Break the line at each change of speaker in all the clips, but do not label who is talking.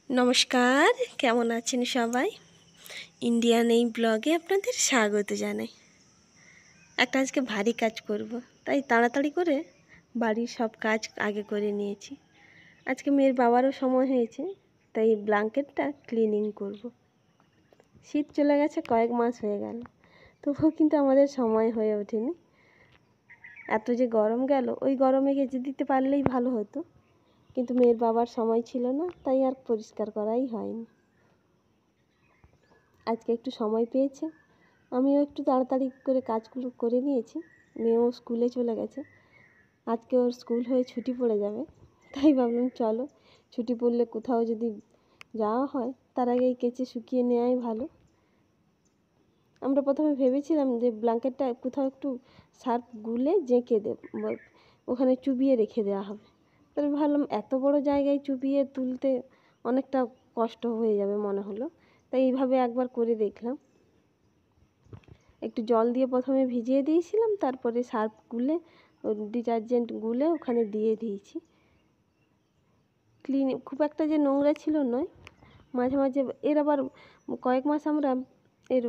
নমস্কার, কেমন আছেন সবাই? ইন্ডিয়ান এই ব্লগে আপনাদের স্বাগত জানাই। আজকে ভারী কাজ করব, তাই তাড়াতাড়ি করে বাড়ির সব কাজ আগে করে নিয়েছি। আজকে মেয়ের বাবারও সময় হয়েছে, তাই ব্ল্যাঙ্কেটটা ক্লিনিং করব। শীত চলে গেছে, কয়েক মাস হয়ে গেল, তবুও কিন্তু আমাদের সময় হয়ে ওঠেনি। এত যে গরম গেল, ওই গরমে কেচে দিতে পারলেই ভালো হতো, কিন্তু মেয়ের বাবার সময় ছিল না, তাই আর পরিষ্কার করাই হয়নি। আজকে একটু সময় পেয়েছে, আমিও একটু তাড়াতাড়ি করে কাজগুলো করে নিয়েছি। মেয়েও স্কুলে চলে গেছে, আজকে ওর স্কুল হয়ে ছুটি পড়ে যাবে, তাই ভাবলাম চলো ছুটি পড়লে কোথাও যদি যাওয়া হয় তার আগেই কেচে শুকিয়ে নেওয়াই ভালো। আমরা প্রথমে ভেবেছিলাম যে ব্ল্যাঙ্কেটটা কোথাও একটু সার্ফ গুলে জেঁকে ওখানে চুবিয়ে রেখে দেওয়া হবে। তাহলে ভাবলাম এত বড় জায়গায় চুবিয়ে তুলতে অনেকটা কষ্ট হয়ে যাবে মনে হলো, তাই এইভাবে একবার করে দেখলাম। একটু জল দিয়ে প্রথমে ভিজিয়ে দিয়েছিলাম, তারপরে সার্ফ গুলে ডিটারজেন্ট গুলে ওখানে দিয়ে দিয়েছি। খুব একটা যে নোংরা ছিল নয়, মাঝে মাঝে এর আবার কয়েক মাস আমরা এর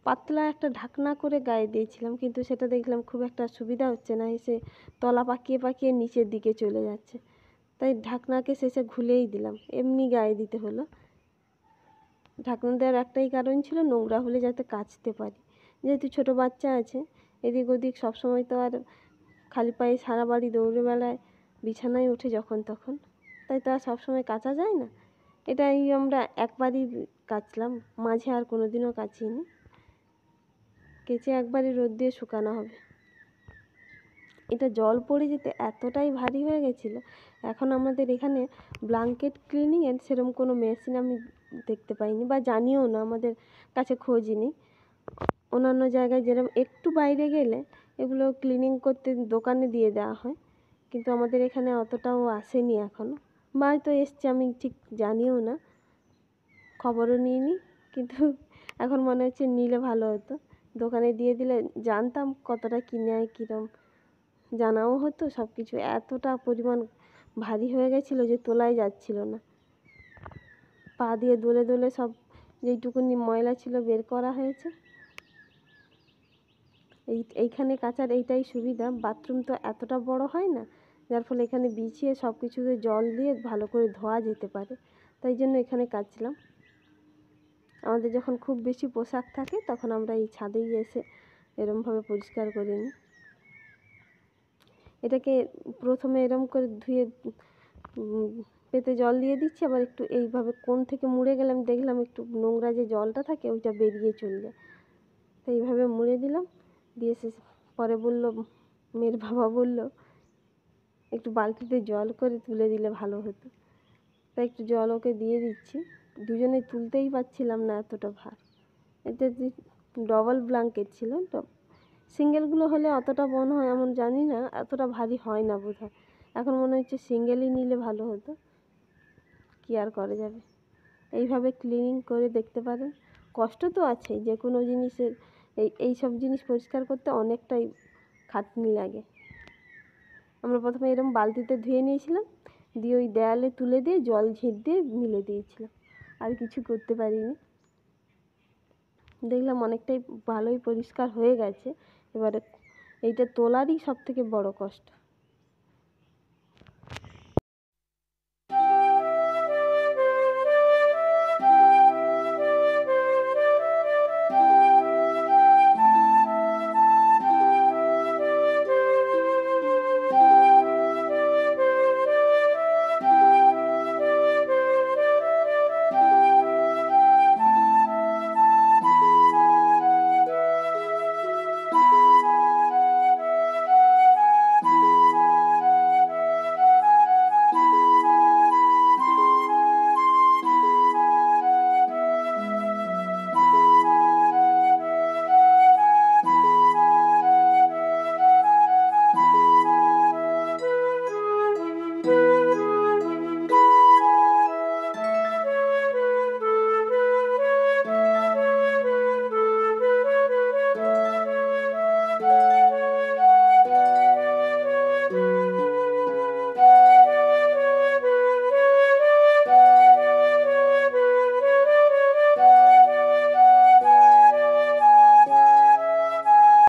পাতলা একটা ঢাকনা করে গায়ে দিয়েছিলাম, কিন্তু সেটা দেখলাম খুব একটা সুবিধা হচ্ছে না, এসে তলা পাকিয়ে পাকিয়ে নিচের দিকে চলে যাচ্ছে, তাই ঢাকনাকে শেষে খুলেই দিলাম, এমনি গায়ে দিতে হলো। ঢাকনা দেওয়ার একটাই কারণ ছিল নোংরা হলে যাতে কাচতে পারি, যেহেতু ছোটো বাচ্চা আছে, এদিক ওদিক সবসময় তো আর খালি পায়ে সারা বাড়ি দৌড়ে বেড়ায়, বিছানায় ওঠে যখন তখন, তাই তো আর সবসময় কাচা যায় না। এটাই আমরা একবারই কাচলাম, মাঝে আর কোনো দিনও কাচিনি। কেচে একবারই রোদ দিয়ে শুকানো হবে। এটা জল পড়ে যেতে এতটাই ভারী হয়ে গেছিলো। এখন আমাদের এখানে ব্ল্যাঙ্কেট ক্লিনিংয়ের সেরকম কোনো মেশিন আমি দেখতে পাইনি, বা জানিও না, আমাদের কাছে খোঁজ নেই। অন্যান্য জায়গায় যেরকম একটু বাইরে গেলে এগুলো ক্লিনিং করতে দোকানে দিয়ে দেওয়া হয়, কিন্তু আমাদের এখানে অতটাও আসেনি এখনও, বা হয়তো এসছে আমি ঠিক জানিও না, খবরও নিইনি। কিন্তু এখন মনে হচ্ছে নিলে ভালো হতো, দোকানে দিয়ে দিলে জানতাম কতটা কী নেয়, কীরকম জানাও হতো সব কিছু। এতটা পরিমাণ ভারী হয়ে গেছিলো যে তোলাই যাচ্ছিল না, পা দিয়ে দোলে দোলে সব যেইটুকুনি ময়লা ছিল বের করা হয়েছে। এইখানে কাচার এইটাই সুবিধা, বাথরুম তো এতটা বড় হয় না, যার ফলে এখানে বিছিয়ে সব কিছুতে জল দিয়ে ভালো করে ধোয়া যেতে পারে, তাই জন্য এখানে কাচলাম। আমাদের যখন খুব বেশি পোশাক থাকে তখন আমরা এই ছাদেই এসে এরমভাবে পরিষ্কার করে নিই। এটাকে প্রথমে এরম করে ধুয়ে পেতে জল দিয়ে দিচ্ছি, আবার একটু এইভাবে কোণ থেকে মুড়ে গেলাম, দেখলাম একটু নোংরা যে জলটা থাকে ওইটা বেরিয়ে চলে যায়, তো এইভাবে মুড়ে দিলাম। দিয়ে পরে মেয়ের বাবা বলল একটু বালতিতে জল করে তুলে দিলে ভালো হতো, তাই একটু জল ওকে দিয়ে দিচ্ছি। দুজনে তুলতেই পারছিলাম না, এতটা ভার। এটা ডবল ব্ল্যাঙ্কেট ছিল, তো সিঙ্গেলগুলো হলে অতটা মনে হয়, এমন জানি না, এতটা ভারী হয় না বোধ হয়। এখন মনে হচ্ছে সিঙ্গেলই নিলে ভালো হতো, কী আর করা যাবে। এইভাবে ক্লিনিং করে দেখতে পারেন। কষ্ট তো আছেই, যে কোনো জিনিসের এই সব জিনিস পরিষ্কার করতে অনেকটাই খাটনি লাগে। আমরা প্রথমে এরকম বালতিতে ধুয়ে নিয়েছিলাম, দিয়ে ওই দেয়ালে তুলে দিয়ে জল ঝেঁট দিয়ে মিলে দিয়েছিলাম, আর কিছু করতে পারিনি। দেখলাম অনেকটাই ভালোই পরিষ্কার হয়ে গেছে। এবারে এইটা তোলারই সব থেকে বড় কষ্ট।